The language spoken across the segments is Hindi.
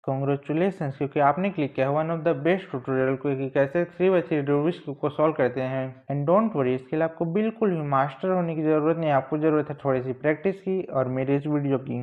कॉन्ग्रेचुलेशंस, क्योंकि आपने क्लिक किया one of the best tutorial को कि कैसे 3x3 रूबिक्स क्यूब को सॉल्व करते हैं। एंड डोंट वरी, इसके लिए आपको बिल्कुल भी मास्टर होने की ज़रूरत नहीं, आपको ज़रूरत है थोड़ी सी प्रैक्टिस की और मेरे इस वीडियो की।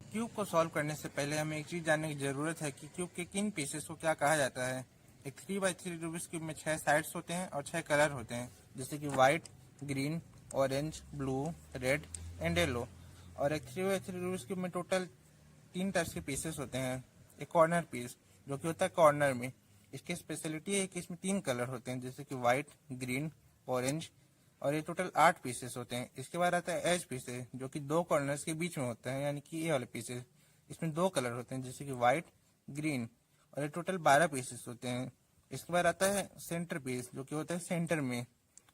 क्यूब को सॉल्व करने से पहले हमें एक चीज जानने की जरूरत है कि क्यूब के किन पीसेस को क्या कहा जाता है। एक 3x3 रूबिक्स क्यूब में 6 साइड्स होते हैं और 6 कलर होते हैं, जैसे कि white, green, orange, blue, red and yellow. और एक 3x3 रूबिक्स क्यूब में टोटल 3 टाइप्स के पीसेस होते हैं। एक कॉर्नर पीस जो कि होता है कॉर्नर में, इसकी स्पेशलिटी है कि इसमें 3 कलर होते हैं, जैसे कि व्हाइट, ग्रीन, ऑरेंज। और ये टोटल 8 पीसेस होते हैं। इसके बाद आता है एज पीसेस जो कि 2 कॉर्नर्स के बीच में होता है, यानी कि ये वाले पीसेस। इसमें 2 कलर होते हैं, जैसे कि व्हाइट, ग्रीन। और ये टोटल 12 पीसेस होते हैं। इसके बाद आता है सेंटर पीस जो कि होता है सेंटर में,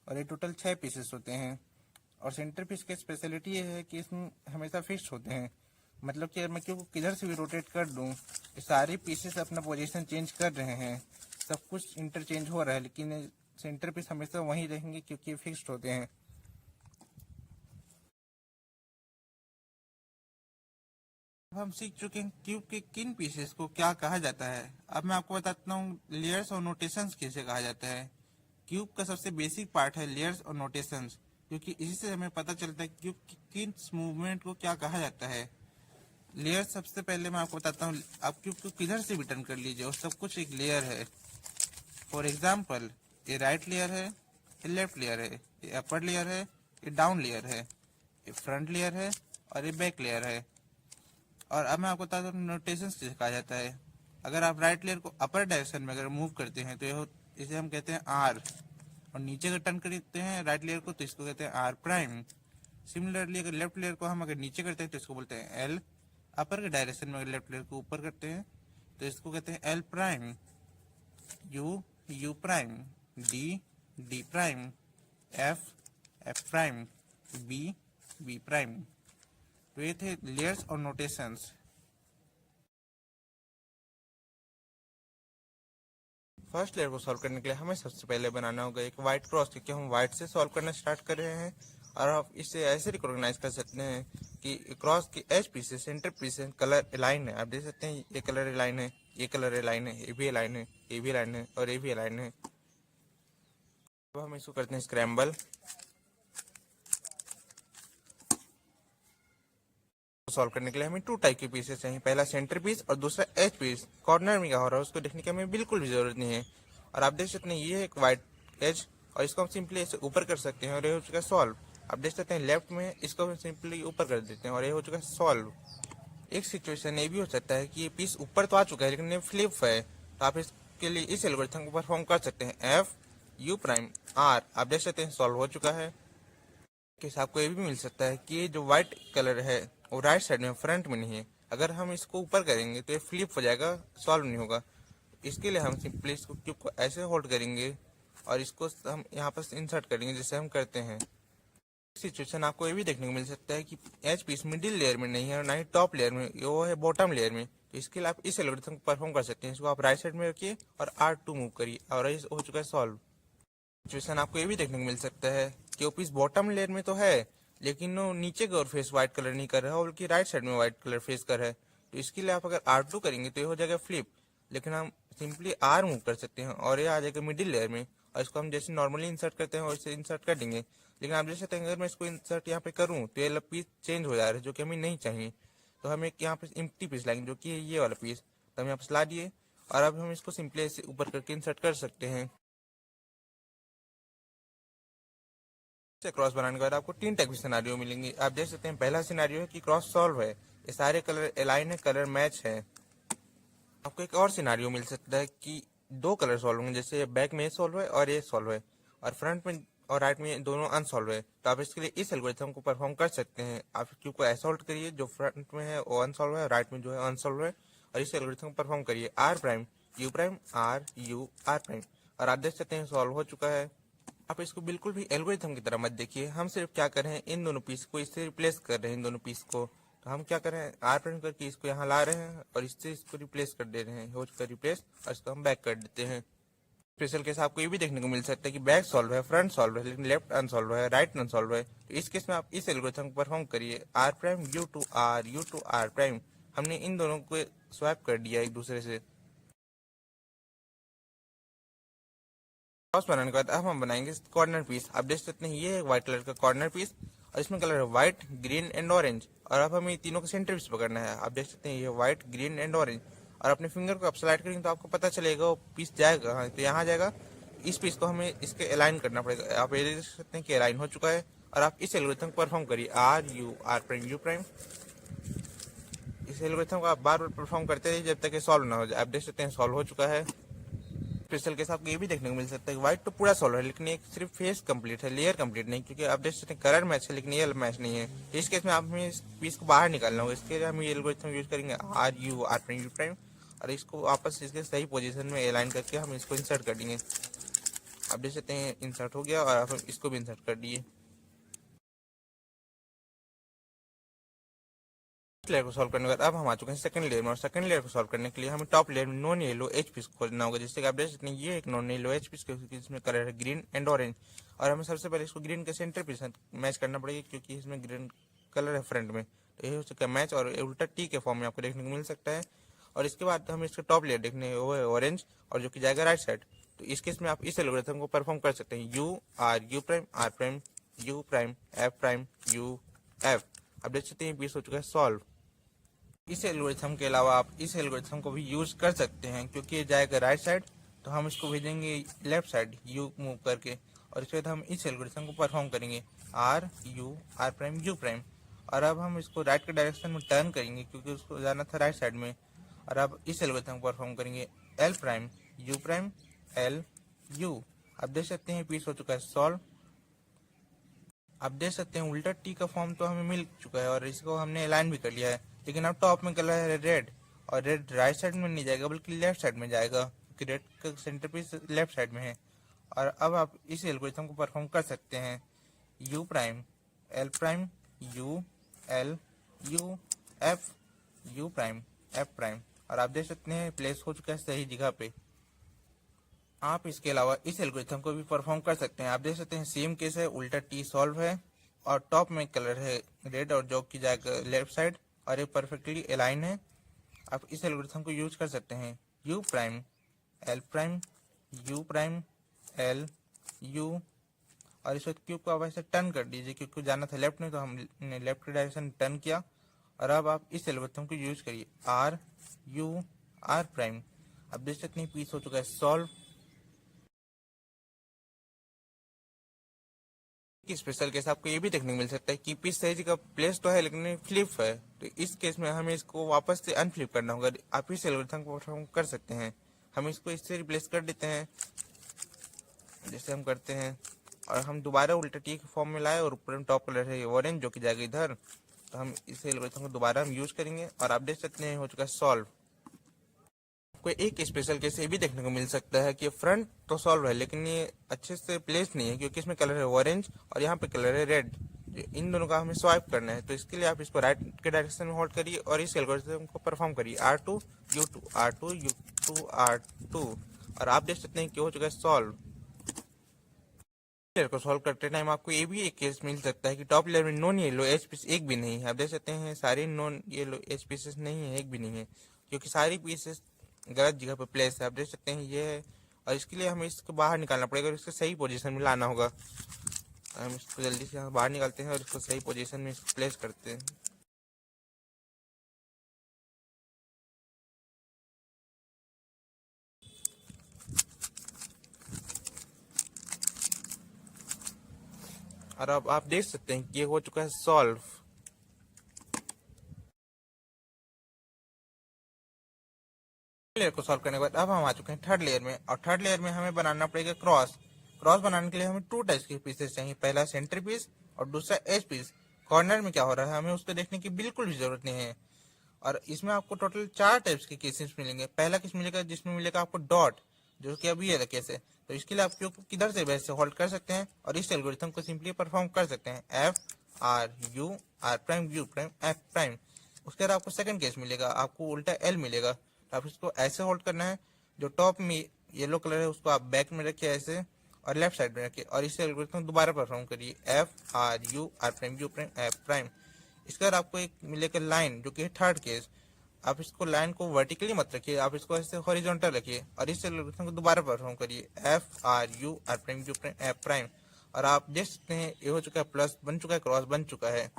और ये टोटल 6 पीसेस होते हैं। और सेंटर पीस की स्पेशलिटी ये है कि इसमें हमेशा फिक्स होते हैं, मतलब कि मैं क्यों किधर से भी रोटेट कर दूं, ये सारे पीसेस अपना पोजीशन चेंज कर रहे हैं, सब कुछ इंटरचेंज हो रहा है, लेकिन सेंटर पीस हमेशा वहीं रहेंगे क्योंकि ये फिक्स्ड होते हैं। अब हम सीख चुके हैं क्यूब के किन पीसेस को क्या कहा जाता है। अब मैं आपको बताता हूँ लेयर्स और नोटेशंस किसे कहा जाता है। क्यूब का सबसे बेसिक पार्ट है लेयर्स और नोटेशंस, क्योंकि इसी से हमें पता चलता है क्यूब की किन मूवमेंट को क्या कहा जाता है। लेयर सबसे पहले मैं आपको बताता हूँ, आप क्यूब को किधर से भी टर्न कर लीजिए और सब कुछ एक लेयर है। फॉर एग्जाम्पल, ये राइट लेयर है, ये लेफ्ट लेयर है, ये अपर लेयर है, ये डाउन लेयर है, ये फ्रंट लेयर है और ये बैक लेयर है। और अब मैं आपको बताता हूँ नोटेशन से कहा जाता है। अगर आप राइट लेयर को अपर डायरेक्शन में अगर मूव करते हैं तो इसे हम कहते हैं आर, और नीचे अगर टर्न करते हैं राइट लेयर को तो इसको कहते हैं आर प्राइम। सिमिलरली अगर लेफ्ट लेयर को हम अगर नीचे करते हैं तो इसको बोलते हैं एल। अपर के डायरेक्शन में अगर लेफ्ट लेयर को ऊपर करते हैं तो इसको कहते हैं L prime. U, U prime. D, D prime. F, F prime. B, B prime. तो ये थे लेयर्स और नोटेशंस। फर्स्ट लेयर को सॉल्व करने के लिए हमें सबसे पहले बनाना होगा एक व्हाइट क्रॉस, क्योंकि हम व्हाइट से सॉल्व करना स्टार्ट कर रहे हैं। और आप इसे ऐसे रिकॉग्नाइज कर सकते हैं कि क्रॉस की edge piece centre piece colour align है। आप देख सकते हैं ये कलर अलाइन है, ये कलर अलाइन है, ये भी अलाइन है, ये भी अलाइन है और ये भी अलाइन है। अब हम इसको करते हैं स्क्रैम्बल। सॉल्व करने के लिए हमें 2 टाइप के पीसेस चाहिए, पहला सेंटर पीस और दूसरा एज पीस। कॉर्नर में क्या हो रहा है उसको देखने की हमें बिल्कुल भी जरूरत नहीं है। और आप देख सकते हैं ये है एक व्हाइट एज, और इसको हम सिंपली ऐसे ऊपर कर सकते हैं और ये हो चुका है सॉल्व। आप देख सकते हैं लेफ्ट में इसको हम सिंपली ऊपर कर देते हैं और ये हो चुका है सॉल्व। एक सिचुएशन ये भी हो सकता है कि ये पीस ऊपर तो आ चुका है लेकिन ये फ्लिप है, तो आप इसके लिए इस एल्गोरिथम को परफॉर्म कर सकते हैं एफ यू प्राइम आर। आप देख सकते हैं सॉल्व हो चुका है। केस आपको ये भी मिल सकता है कि ये जो व्हाइट कलर है वो राइट साइड में फ्रंट में नहीं है। अगर हम इसको ऊपर करेंगे तो ये फ्लिप हो जाएगा, सॉल्व नहीं होगा। इसके लिए हम सिंपली इसको क्यूब को ऐसे होल्ड करेंगे और इसको हम यहाँ पर इंसर्ट करेंगे जैसे हम करते हैं। सिचुएशन आपको ये भी देखने को मिल सकता है कि एच पीस मिडिल लेयर में नहीं है और ना ही टॉप लेयर में, वो है बॉटम लेयर में। तो इसके लिए आप इस एल्गोरिथम को परफॉर्म कर सकते हैं। इसको आप राइट साइड में रखिए और R2 मूव करिए और ये हो चुका है सॉल्व। सिचुएशन आपको ये भी देखने को मिल सकता है कि वो पीस बॉटम लेयर में तो है लेकिन वो नीचे की ओर फेस व्हाइट कलर नहीं कर रहा है, बल्कि राइट साइड में व्हाइट कलर फेस कर रहा है। तो इसके लिए आप अगर R2 करेंगे तो ये हो जाएगा फ्लिप, लेकिन हम सिंपली R मूव कर सकते हैं और ये आ जाएगा मिडिल लेयर में। और इसको हम जैसे नॉर्मली इंसर्ट करते हैं वैसे इंसर्ट कर देंगे। लेकिन आप देख सकते हैं अगर मैं इसको इंसर्ट यहाँ पे करूँ तो ये पीस चेंज हो जा रहा है, जो कि हमें नहीं चाहिए। तो हम एक यहाँ पे एम्प्टी पीस लाएंगे जो कि ये वाला पीस, तो हम यहाँ पे ला दिए और अब हम इसको सिंपली ऐसे ऊपर करके इंसर्ट कर सकते हैं। क्रॉस बनाने के बाद आपको 3 टाइप के सिनारियो मिलेंगे। आप देख सकते हैं पहला सिनारियो है कि क्रॉस सॉल्व है, ये सारे कलर अलाइन है, कलर मैच है। आपको एक और सिनारियो मिल सकता है कि दो कलर सॉल्व होंगे, जैसे बैक में ये सॉल्व है और ये सॉल्व है, और फ्रंट में और राइट में दोनों अनसॉल्व है। तो आप इसके लिए इस एल्गोरिथम को परफॉर्म कर सकते हैं। आप क्यू को ऐसा होल्ड करिए, जो फ्रंट में है वो अनसॉल्व है, राइट में जो है अनसॉल्व है, और इस एल्गोरिथम को परफॉर्म करिए R prime U prime R U R prime, और आप देख सकते हैं सॉल्व हो चुका है। आप इसको बिल्कुल भी एल्गोरिथम की तरह मत देखिए, हम सिर्फ क्या कर रहे हैं, इन दोनों पीस को इससे रिप्लेस कर रहे हैं, इन दोनों पीस को। तो हम क्या कर रहे हैं, आर प्राइम करके इसको यहाँ ला रहे हैं और इससे इसको रिप्लेस कर दे रहे हैं, हो चुका रिप्लेस, और इसको हम बैक कर देते हैं। स्पेशल केस आपको ये भी देखने को मिल सकता है कि बैक सॉल्व है, फ्रंट सॉल्व है, लेकिन लेफ्ट अनसॉल्व है, राइट अनसॉल्व है। तो इस केस में आप इस एल्गोरिथम को परफॉर्म करिए R prime U two R prime. हमने इन दोनों को स्वैप कर दिया एक दूसरे से। क्रॉस बनाने के बाद अब हम बनाएंगे कॉर्नर पीस। आप देख सकते हैं ये है व्हाइट कलर का कॉर्नर पीस, और इसमें कलर है व्हाइट, ग्रीन एंड ऑरेंज, और अब हमें तीनों का सेंटर पीस पकड़ना है। आप देख सकते हैं ये व्हाइट, ग्रीन एंड ऑरेंज, और अपने फिंगर को आप स्लाइड करेंगे तो आपको पता चलेगा वो पीस जाएगा। हाँ, तो यहाँ जाएगा। इस पीस को हमें इसके अलाइन करना पड़ेगा। आप ये देख सकते हैं कि अलाइन हो चुका है, और आप इस एल्गोरिथम को परफॉर्म करिए आर प्राइम यू प्राइम। इस एल्गोरिथम को आप बार बार परफॉर्म करते रहिए जब तक ये सॉल्व ना हो जाए। आप देख सकते हैं सॉल्व हो चुका है। स्पेशल केस आपको ये भी देखने को मिल सकता है कि व्हाइट तो पूरा सॉल्व है, लेकिन एक सिर्फ फेस कंप्लीट है, लेयर कंप्लीट नहीं, क्योंकि आप देख सकते हैं कलर मैच है लेकिन ये मैच नहीं है। तो इस केस में आप हमें इस पीस को बाहर निकालना होगा। इसके लिए हम ये एल्गोरिथम यूज करेंगे आर प्राइम यू प्राइम, और इसको वापस इसके सही पोजीशन में अलाइन करके हम इसको इंसर्ट कर देंगे। आप देख सकते हैं इंसर्ट हो गया, और आप इसको भी इंसर्ट कर दिए। लेयर को सॉल्व करने के बाद अब हम आ चुके हैं सेकंड लेयर में, और सेकंड लेयर को सॉल्व करने के लिए हमें टॉप लेयर में नॉन येलो एच पीस खोजना होगा। जैसे कि आप देख सकते हैं ये एक नॉन येलो एच पीस, इसमें कलर है ग्रीन एंड ऑरेंज, और हमें सबसे पहले इसको ग्रीन के सेंटर पीस मैच करना पड़ेगा, क्योंकि इसमें ग्रीन कलर है फ्रंट में। तो ये हो चुका है मैच, और उल्टा टी के फॉर्म में आपको देखने को मिल सकता है। और इसके बाद हमें इसका टॉप लेयर देखने वो है ऑरेंज, और जो कि जाएगा राइट साइड। तो इस केस में आप इस एल्गोरिथम को परफॉर्म कर सकते हैं you prime U prime F prime U F. आप देख सकते हैं पीस हो चुका है सॉल्व। इस एल्गोरिथम के अलावा आप इस एल्गोरिथम को भी यूज कर सकते हैं, क्योंकि ये जाएगा राइट साइड, तो हम इसको भेजेंगे लेफ्ट साइड यू मूव करके, और इसके बाद हम इस एल्गोरिथम को परफॉर्म करेंगे आर प्राइम यू प्राइम। और अब हम इसको राइट के डायरेक्शन में टर्न करेंगे, क्योंकि उसको जाना था राइट साइड में। और अब इस एल्गोरिथम को परफॉर्म करेंगे एल एल यू। आप देख सकते हैं पीस हो चुका है सॉल्व। आप देख सकते हैं उल्टा टी का फॉर्म तो हमें मिल चुका है, और इसको हमने अलाइन भी कर लिया है। लेकिन अब टॉप में कलर है रेड, और रेड राइट साइड में नहीं जाएगा बल्कि लेफ्ट साइड में जाएगा, क्योंकि रेड का सेंटर पीस लेफ्ट साइड में है। और अब आप इस एल्गोरिथम को परफॉर्म कर सकते हैं you prime U L U F prime, और आप देख सकते हैं प्लेस हो चुका है सही जगह पे। आप इसके अलावा इस एल्गोरिथम को भी परफॉर्म कर सकते हैं। आप देख सकते हैं सेम केस है, उल्टा टी सॉल्व है, और टॉप में कलर है रेड, और जो की जाएगा लेफ्ट साइड, और ये परफेक्टली अलाइन है। आप इस एल्गोरिथम को यूज कर सकते हैं यू प्राइम एल यू, और इस क्यूब को आप ऐसे टर्न कर दीजिए, क्योंकि जाना था लेफ्ट में तो हमने लेफ्ट के डायरेक्शन टर्न किया। और अब आप इस एल्गोरिथम को यूज करिए आर प्राइम। आप देख सकते हैं पीस हो चुका है सॉल्व। स्पेशल केस आपको ये भी देखने को मिल सकता है कि पीस सही जगह प्लेस तो है लेकिन फ्लिप है। तो इस केस में हमें इसको वापस से अनफ्लिप करना होगा। आप इस एल्गोरिथम को परफॉर्म कर सकते हैं। हम इसको इससे रिप्लेस कर देते हैं, जैसे हम करते हैं, और हम दोबारा उल्टा टी के फॉर्म में लाए, और ऊपर में टॉप कलर है ऑरेंज जो कि जाएगा इधर। तो हम इस एल्गोरिथम को दोबारा हम यूज करेंगे, और आप देख सकते हैं हो चुका है सॉल्व। कोई एक स्पेशल केस ये भी देखने को मिल सकता है कि फ्रंट तो सॉल्व है, लेकिन ये अच्छे से प्लेस नहीं है, क्योंकि इसमें कलर है ऑरेंज और यहाँ पे कलर है रेड। इन दोनों का हमें स्वाइप करना है। तो इसके लिए आप इसको राइट के डायरेक्शन में होल्ड करिए, और इस एल्गोरिथम को परफॉर्म करिए R2 और आप देख सकते हैं कि हो चुका है सॉल्व। लेयर को सॉल्व करते टाइम आपको ये भी एक केस मिल सकता है कि टॉप लेयर में नॉन येलो एच पीस एक भी नहीं है। आप देख सकते हैं सारे नॉन येलो एच पीसेस नहीं है, एक भी नहीं है, क्योंकि सारी पीसेस गलत जगह पे प्लेस है। आप देख सकते हैं ये है, और इसके लिए हमें इसको बाहर निकालना पड़ेगा और इसको सही पोजीशन में लाना होगा। हम इसको जल्दी से बाहर निकालते हैं और इसको सही पोजीशन में प्लेस करते हैं। और अब आप देख सकते हैं कि ये हो चुका है सॉल्व। लेयर को सॉल्व करने के बाद अब हम आ चुके हैं थर्ड लेयर में, और थर्ड लेयर में हमें बनाना पड़ेगा क्रॉस। क्रॉस बनाने के लिए हमें 2 टाइप्स के पीसेस चाहिए, पहला सेंटर पीस और दूसरा एज पीस। कॉर्नर में क्या हो रहा है हमें उसको देखने की बिल्कुल भी जरूरत नहीं है। और इसमें आपको टोटल 4 टाइप्स के केसेस मिलेंगे। पहला केस मिलेगा जिसमें मिलेगा आपको डॉट, जो कि अभी है केस है। तो इसके लिए आप क्यू को किधर से वैसे होल्ड कर सकते हैं और इस एल्गोरिथम को सिंपली परफॉर्म कर सकते हैं, F R U R prime U prime F prime. उसके बाद आपको सेकंड केस मिलेगा, आपको उल्टा एल मिलेगा। तो आप इसको ऐसे होल्ड करना है, जो टॉप में येलो कलर है उसको आप बैक में रखिए ऐसे, और लेफ्ट साइड में रखिए, और इस एल्गोरिथम दोबारा परफॉर्म करिए, F R prime U prime F prime. इसके बाद आपको एक मिलेगा लाइन, जो कि है थर्ड केस। आप इसको लाइन को वर्टिकली मत रखिए, आप इसको ऐसे हॉरिजॉन्टल रखिए, और इस एल्गोरिथम को दोबारा परफॉर्म करिए, F R prime U prime F prime. और आप देख सकते हैं ये हो चुका है, प्लस बन चुका है, क्रॉस बन चुका है।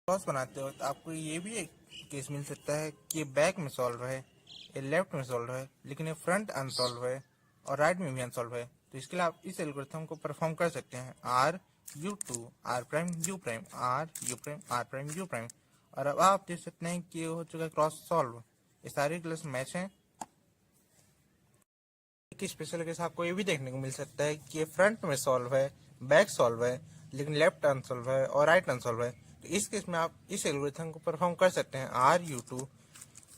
क्रॉस बनाते वक्त आपको ये भी एक केस मिल सकता है कि बैक में सॉल्व है, ये लेफ्ट में सॉल्व है, लेकिन ये फ्रंट अनसॉल्व है और राइट में भी अनसॉल्व है। तो इसके लिए आप इस एल्गोरिथम को परफॉर्म कर सकते हैं, R U two R prime U prime R U prime R prime U prime. और अब आप देख सकते हैं कि ये हो चुका है क्रॉस सॉल्व, ये सारे क्लास मैच हैं। एक स्पेशल केस आपको ये भी देखने को मिल सकता है कि ये फ्रंट में सॉल्व है, बैक सॉल्व है, लेकिन लेफ्ट अनसॉल्व है और राइट अनसॉल्व है। तो इस केस में आप इस एल्गोरिथम को परफॉर्म कर सकते हैं, R U two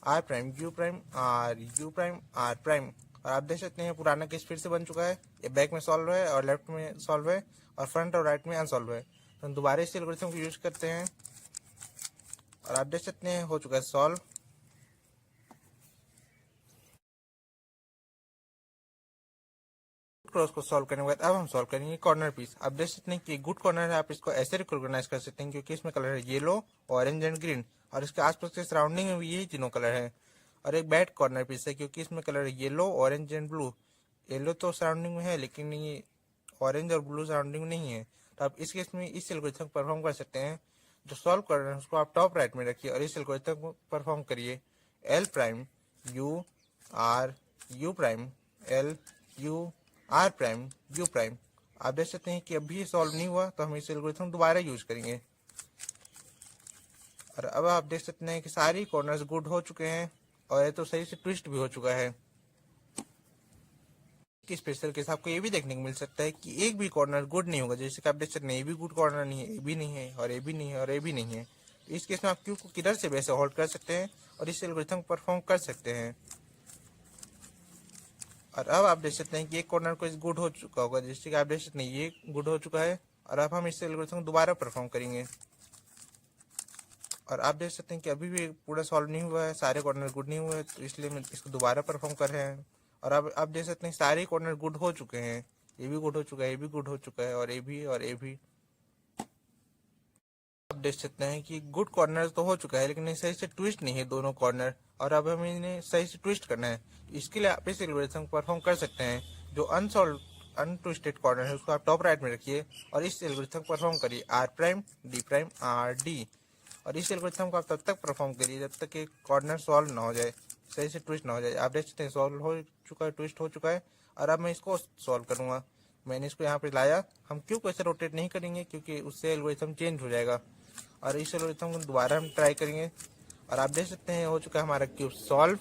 R prime U prime R U prime R prime. और आप देख सकते हैं पुराना केस फिर से बन चुका है, ये बैक में सॉल्व है और लेफ्ट में सॉल्व है और फ्रंट और राइट में अनसॉल्व है। तो हम दोबारा इस एल्गोरिथम को यूज करते हैं, और आप देख सकते हैं हो चुका है सॉल्व। क्रॉस को सॉल्व करने के बाद अब हम सॉल्व करेंगे कॉर्नर पीस। आप देख सकते हैं कि गुड कॉर्नर है, आप इसको ऐसे रिकॉग्नाइज कर सकते हैं क्योंकि इसमें कलर है येलो, ऑरेंज एंड ग्रीन, और इसके आसपास के सराउंडिंग में भी यही तीनों कलर है। और एक बैड कॉर्नर पीस है क्योंकि इसमें कलर है yellow, orange and blue. Yellow तो सराउंडिंग में है लेकिन ये ऑरेंज और ब्लू सराउंडिंग नहीं है। तो आप इस केस में इस एल्गोरिथम को परफॉर्म कर सकते हैं, जो सॉल्व कर रहे हैं उसको आप टॉप राइट में रखिए और इस एल्गोरिथम को परफॉर्म करिए, L prime U prime L U R prime U prime. आप देख सकते हैं कि अभी सॉल्व नहीं हुआ, तो हम इस एल्गोरिथम दोबारा यूज करेंगे। और अब आप देख सकते हैं कि सारी कॉर्नर्स गुड हो चुके हैं और ये तो सही से ट्विस्ट भी हो चुका है। कि स्पेशल केस आपको ये भी देखने को मिल सकता है कि एक भी कॉर्नर गुड नहीं होगा, जैसे कि आप देख सकते हैं ये भी गुड कॉर्नर नहीं है, ये भी नहीं है, और ये भी नहीं है, और ये भी नहीं है। तो इस केस में आप क्यू को किधर से वैसे होल्ड कर सकते हैं और इस एल्गोरिथम को परफॉर्म कर सकते हैं। और अब आप देख सकते हैं कि एक कॉर्नर को गुड हो चुका होगा, जैसे कि आप देख सकते हैं ये गुड हो चुका है। और अब हम इस एल्गोरिथम को दोबारा परफॉर्म करेंगे, और आप देख सकते हैं कि अभी भी पूरा सॉल्व नहीं हुआ है, सारे कॉर्नर गुड नहीं हुए, तो इसलिए हम इसको दोबारा परफॉर्म कर रहे हैं। और अब आप देख सकते हैं सारे कॉर्नर गुड हो चुके हैं, ये भी गुड हो चुका है, ये भी गुड हो चुका है, और ये भी और ये भी। आप देख सकते हैं कि गुड कॉर्नर तो हो चुका है लेकिन सही से ट्विस्ट नहीं है दोनों कॉर्नर, और अब हमें इन्हें सही से ट्विस्ट करना है। इसके लिए आप इस एल्गोरिथम को परफॉर्म कर सकते हैं, जो अनट्विस्टेड कॉर्नर है उसको आप टॉप राइट में रखिए और इस एल्गोरिथम को परफॉर्म करिए, आर प्राइम आर डी। और इस एल्गोरिथम को आप तब तक परफॉर्म करिए जब तक कि कॉर्नर सॉल्व ना हो जाए, सही से ट्विस्ट ना हो जाए। आप देख सकते हैं सॉल्व हो चुका है, ट्विस्ट हो चुका है। और अब मैं इसको सॉल्व करूंगा, मैंने इसको यहाँ पे लाया। हम क्यों को ऐसे रोटेट नहीं करेंगे क्योंकि उससे एल्गोरिथम चेंज हो जाएगा। और इस एल्गोरिथम को दोबारा हम ट्राई करेंगे, और आप देख सकते हैं हो चुका है हमारा क्यूब सॉल्व।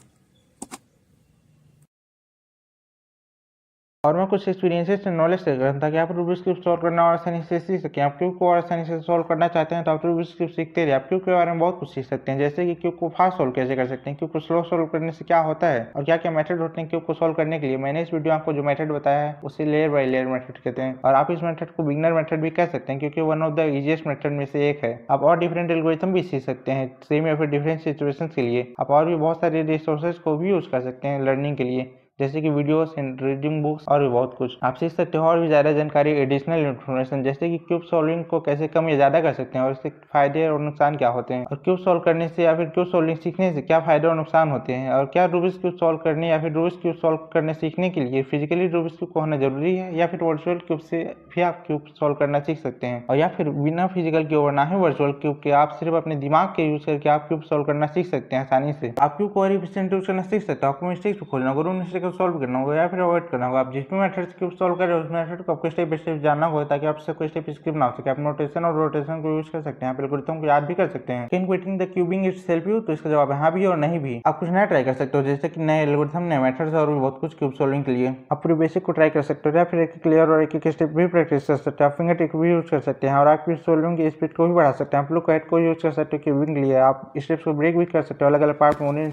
और मैं कुछ एक्सपीरियंसेस से नॉलेज शेयर कर रहा था ताकि आप रूबिक्स क्यूब सॉल्व करना और आसानी से सीख सकें। आप क्यूब को और आसानी से सॉल्व करना चाहते हैं तो आप रूबिक्स क्यूब सीखते रहिए। आप क्यूब के बारे में बहुत कुछ सीख सकते हैं, जैसे कि क्यूब को फास्ट सॉल्व कैसे कर सकते हैं, क्यूब को स्लो सॉल्व करने से क्या होता है और क्या क्या मेथड होते हैं क्यूब को सॉल्व करने के लिए। मैंने इस वीडियो आपको जो मेथड बताया है उसे लेयर बाय लेयर मेथड कहते हैं, और आप इस मेथड को बिगनर मेथड भी कह सकते हैं क्योंकि one of the easiest method में से एक है। आप और डिफरेंट एल्गोरिथम भी सीख सकते हैं सेम या फिर डिफरेंट सिचुएशन के लिए। आप और भी बहुत सारे रिसोर्सेज को भी यूज कर सकते हैं लर्निंग के लिए, जैसे कि वीडियोस एंड रीडिंग बुक्स और भी बहुत कुछ। आप सीख सकते हो और भी ज़्यादा जानकारी, एडिशनल इन्फॉर्मेशन, जैसे कि क्यूब सॉल्विंग को कैसे कम या ज़्यादा कर सकते हैं और इसके फायदे और नुकसान क्या होते हैं, और क्यूब सॉल्व करने से या फिर क्यूब सॉल्विंग सीखने से क्या फायदे और नुकसान होते हैं, और क्या रूबिक्स क्यूब सॉल्व करने या फिर रूबिक्स क्यूब सॉल्व करने सीखने के लिए फिजिकली रूबिक्स क्यूब को होना जरूरी है या फिर वर्चुअल क्यूब से भी आप क्यूब सॉल्व करना सीख सकते हैं, और या फिर बिना फिजिकल क्यूब और ना ही वर्चुअल क्यूब के आप सिर्फ अपने दिमाग के यूज करके आप क्यूब सॉल्व करना सीख सकते हैं आसानी से। आप क्यूब को और एफिशिएंट यूज करना सीख सकते हैं। आपको मिस्टेक्स को खोजना, गुरु मिस्टेक को सॉल्व करना होगा या फिर अवॉइड करना होगा। आप जिस भी मेथड से क्यूब सॉल्व कर रहे हो उस मेथड को आपको स्टेप बाय स्टेप जानना होगा ताकि आपसे कोई स्टेप स्किप ना हो सके। आप नोटेशन और रोटेशन को यूज कर सकते हैं, एल्गोरिथम को याद भी कर सकते हैं। Can quitting the cubing it's help you? तो इसका जवाब है हाँ भी और नहीं भी। आप कुछ नया ट्राई कर सकते हो, जैसे कि नए एल्गोरिथम, नए मेथड्स और भी बहुत कुछ क्यूब सॉल्विंग के लिए। आप पूरे बेसिक को ट्राई कर सकते हो या फिर एक क्लियर और एक स्टेप भी प्रैक्टिस कर सकते हैं। आप फिंगर टिक भी यूज कर सकते हैं और आप क्यूब सॉल्विंग की स्पीड को भी बढ़ा सकते हैं। आप लुक एट को यूज कर सकते हो क्यूबिंग के लिए। आप स्टेप्स को ब्रेक भी कर सकते हो, अलग अलग पार्ट में उन्हें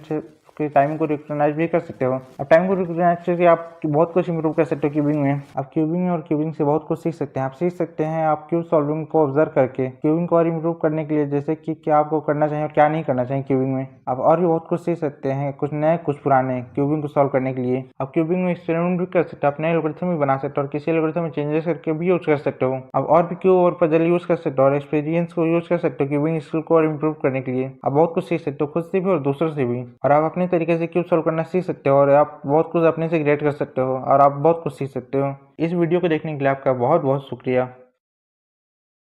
कि टाइमिंग को रिकॉग्नाइज भी कर सकते हो। अब टाइम को रिकॉग्नाइज करके आप बहुत कुछ इंप्रूव कर सकते हो क्यूबिंग में। आप क्यूबिंग और क्यूबिंग से बहुत कुछ सीख सकते हैं। आप सीख सकते हैं आप क्यूब सॉल्विंग को ऑब्जर्व करके क्यूबिंग को और इंप्रूव करने के लिए, जैसे कि क्या आपको करना चाहिए और क्या नहीं करना चाहिए क्यूबिंग में। आप और भी बहुत कुछ सीख सकते हैं, कुछ नए कुछ पुराने, क्यूबिंग को सॉल्व करने के लिए। आप क्यूबिंग में एक्सपेरिमेंट भी कर सकते हो, अपने एल्गोरिथम भी बना सकते हो और किसी एल्गोरिथम में चेंजेस करके भी यूज कर सकते हो। आप और भी क्यूब और पजल यूज कर सकते हो और एक्सपीरियंस को यूज कर सकते हो क्यूबिंग स्किल को और इंप्रूव करने के लिए। आप बहुत कुछ सीख सकते हो, खुद से भी और दूसरों से भी। और आप अपने तरीके से क्यूब सॉल्व करना सीख सकते हो और आप बहुत कुछ अपने से क्रिएट कर सकते हो और आप बहुत कुछ सीख सकते हो। इस वीडियो को देखने के लिए आपका बहुत बहुत शुक्रिया।